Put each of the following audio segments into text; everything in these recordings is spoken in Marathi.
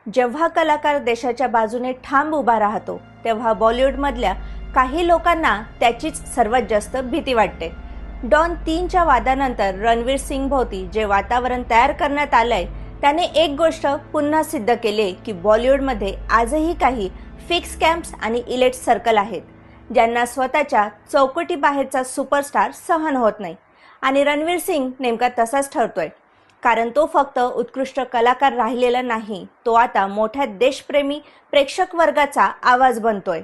जेव्हा कलाकार देशाच्या बाजूने ठाम उभा राहतो तेव्हा बॉलिवूडमधल्या काही लोकांना त्याचीच सर्वात जास्त भीती वाटते। डॉन 3च्या वादानंतर रणवीर सिंग भोवती जे वातावरण तयार करण्यात आलंय त्याने एक गोष्ट पुन्हा सिद्ध केली की बॉलिवूडमध्ये आजही काही फिक्स कॅम्प्स आणि इलेट सर्कल आहेत ज्यांना स्वतःच्या चौकटी बाहेरचा सुपरस्टार सहन होत नाही। आणि रणवीर सिंग नेमका तसाच ठरतोय, कारण तो फक्त उत्कृष्ट कलाकार राहिलेला नाही, तो आता मोठ्या देशप्रेमी प्रेक्षक वर्गाचा आवाज बनतोय।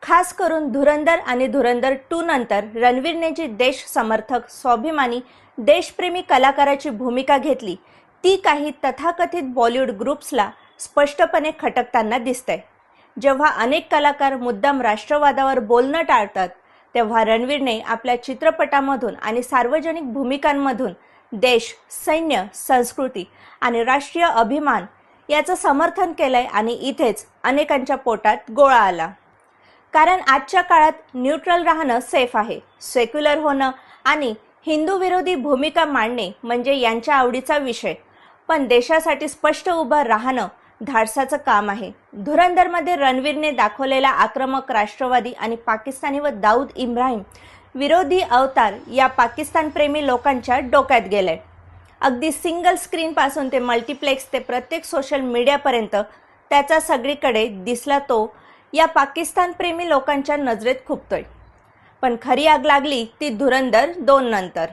खास करून धुरंधर आणि धुरंधर 2 नंतर रणवीरने जी देश समर्थक स्वाभिमानी देशप्रेमी कलाकाराची भूमिका घेतली ती काही तथाकथित बॉलिवूड ग्रुप्सला स्पष्टपणे खटकताना दिसतंय। जेव्हा अनेक कलाकार मुद्दाम राष्ट्रवादावर बोलणं टाळतात तेव्हा रणवीरने आपल्या चित्रपटामधून आणि सार्वजनिक भूमिकांमधून देश, सैन्य, संस्कृती आणि राष्ट्रीय अभिमान याचं समर्थन केलंय आणि इथेच अनेकांच्या पोटात गोळा आला। कारण आजच्या काळात न्यूट्रल राहणं सेफ आहे। सेक्युलर होणं आणि हिंदू विरोधी भूमिका मांडणे म्हणजे यांच्या आवडीचा विषय, पण देशासाठी स्पष्ट उभं राहणं धाडसाचं काम आहे। धुरंधरमध्ये रणवीरने दाखवलेला आक्रमक राष्ट्रवादी आणि पाकिस्तानी व दाऊद इब्राहिम विरोधी अवतार या पाकिस्तान प्रेमी लोकांच्या डोक्यात गेलाय। अगदी सिंगल स्क्रीन पासून ते मल्टीप्लेक्स ते प्रत्येक सोशल मीडियापर्यंत त्याचा सगळीकडे दिसला तो या पाकिस्तान प्रेमी लोकांच्या नजरेत खुपतोय। पण खरी आग लागली ती धुरंधर 2 नंतर।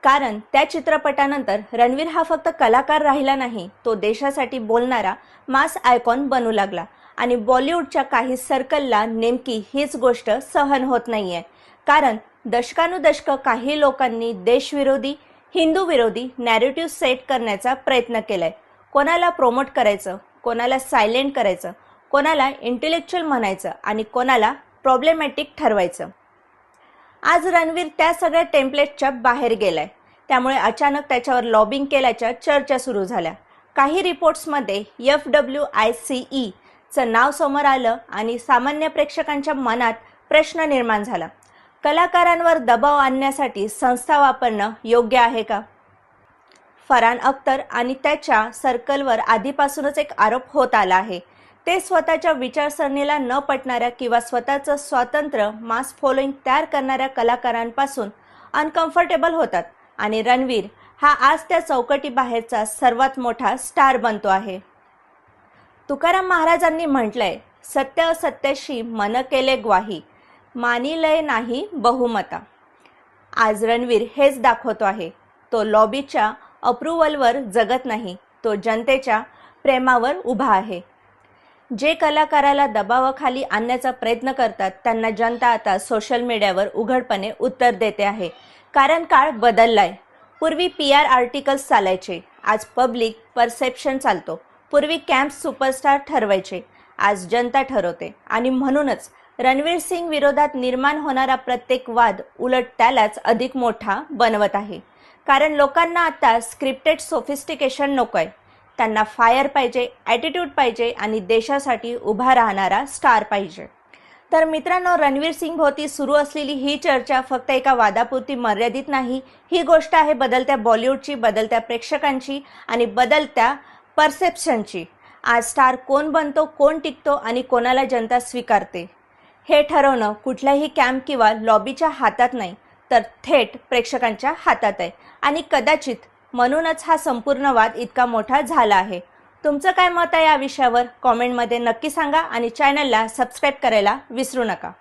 कारण त्या चित्रपटानंतर रणवीर हा फक्त कलाकार राहिला नाही, तो देशासाठी बोलणारा मास आयकॉन बनू लागला आणि बॉलिवूडच्या काही सर्कलला नेमकी हीच गोष्ट सहन होत नाहीये। कारण दशकानुदशक काही लोकांनी देशविरोधी, हिंदू विरोधी नॅरेटिव्ह सेट करण्याचा प्रयत्न केलाय। कोणाला प्रोमोट करायचं, कोणाला सायलेंट करायचं, कोणाला इंटेलेक्च्युअल म्हणायचं आणि कोणाला प्रॉब्लेमॅटिक ठरवायचं। आज रणवीर त्या सगळ्या टेम्पलेटच्या बाहेर गेलाय, त्यामुळे अचानक त्याच्यावर लॉबिंग केल्याच्या चर्चा सुरू झाल्या। काही रिपोर्ट्समध्ये FWICE चं नाव समोर आलं आणि सामान्य प्रेक्षकांच्या मनात प्रश्न निर्माण झाला, कलाकारांवर दबाव आणण्यासाठी संस्था वापरणं योग्य आहे का? फरहान अख्तर आणि त्याच्या सर्कलवर आधीपासूनच एक आरोप होत आला आहे। ते स्वतःच्या विचारसरणीला न पटणाऱ्या किंवा स्वतःचं स्वतंत्र मास फॉलोइंग तयार करणाऱ्या कलाकारांपासून अनकम्फर्टेबल होतात आणि रणवीर हा आज त्या चौकटी बाहेरचा सर्वात मोठा स्टार बनतो आहे। तुकाराम महाराजांनी म्हटलंय, सत्य असत्याशी मन केले ग्वाही, मानिलय नाही बहुमता। आज रणवीर हेच दाखवतो आहे। तो लॉबीच्या अप्रुव्हलवर जगत नाही, तो जनतेच्या प्रेमावर उभा आहे। जे कलाकाराला दबावाखाली आणण्याचा प्रयत्न करतात त्यांना जनता आता सोशल मीडियावर उघडपणे उत्तर देते आहे। कारण काळ बदललाय। पूर्वी PR आर्टिकल्स चालायचे, आज पब्लिक परसेप्शन चालतो। पूर्वी कॅम्प सुपरस्टार ठरवायचे, आज जनता ठरवते। आणि म्हणूनच रणवीर सिंग विरोधात निर्माण होणारा प्रत्येक वाद उलट त्यालाच अधिक मोठा बनवत आहे। कारण लोकांना आता स्क्रिप्टेड सोफिस्टिकेशन नकोय, त्यांना फायर पाहिजे, ॲटिट्यूड पाहिजे आणि देशासाठी उभा राहणारा स्टार पाहिजे। तर मित्रांनो, रणवीर सिंग भोवती सुरू असलेली ही चर्चा फक्त एका वादापुरती मर्यादित नाही, ही गोष्ट आहे बदलत्या बॉलिवूडची, बदलत्या प्रेक्षकांची आणि बदलत्या परसेप्शनची। आज स्टार कोण बनतो, कोण टिकतो आणि कोणाला जनता स्वीकारते हे ठरवणं कुठल्याही कॅम्प किंवा लॉबीच्या हातात नाही, तर थेट प्रेक्षकांच्या हातात आहे। आणि कदाचित म्हणूनच हा संपूर्ण वाद इतका मोठा झाला आहे। तुमचं काय मत आहे या विषयावर कॉमेंटमध्ये नक्की सांगा आणि चॅनलला सबस्क्राईब करायला विसरू नका।